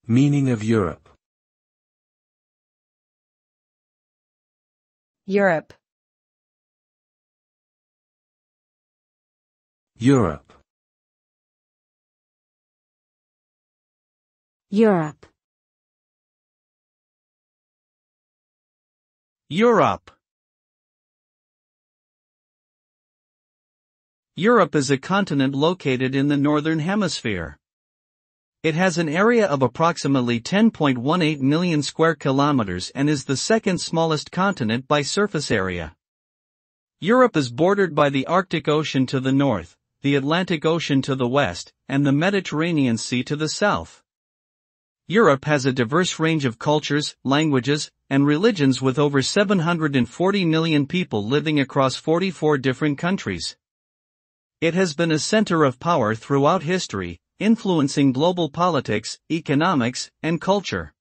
Meaning of Europe. Europe. Europe. Europe. Europe. Europe is a continent located in the northern hemisphere. It has an area of approximately 10.18 million square kilometers and is the second smallest continent by surface area. Europe is bordered by the Arctic Ocean to the north, the Atlantic Ocean to the west, and the Mediterranean Sea to the south. Europe has a diverse range of cultures, languages, and religions with over 740 million people living across 44 different countries. It has been a center of power throughout history, influencing global politics, economics, and culture.